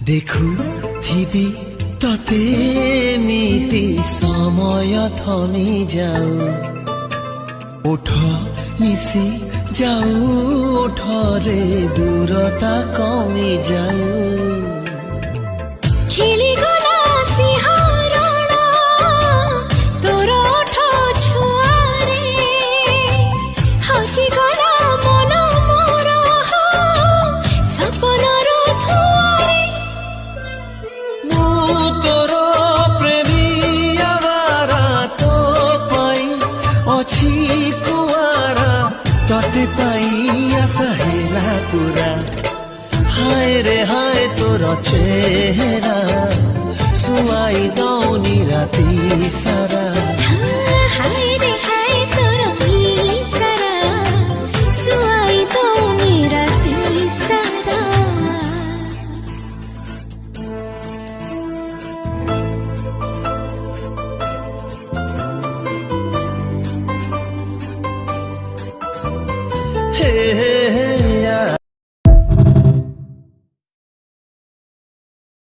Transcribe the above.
দেখুথিবি ততে এমিতি সময় থমি যাও ওঠ মিশি যাও ওঠরে দূরতা কমি যাও খেলিগলা সিংহରଣ তোর ওঠ ছুয়ারে হজিগলা মন মোর সপনর থুয়ারে মু তোর প্রেমী আবারা তো পাই অছি কুয়ারা ততে পাই আশা হেলা পুরা হায় রে হায় তোর চেহারা শুয়াই দৌনি রাতি সারা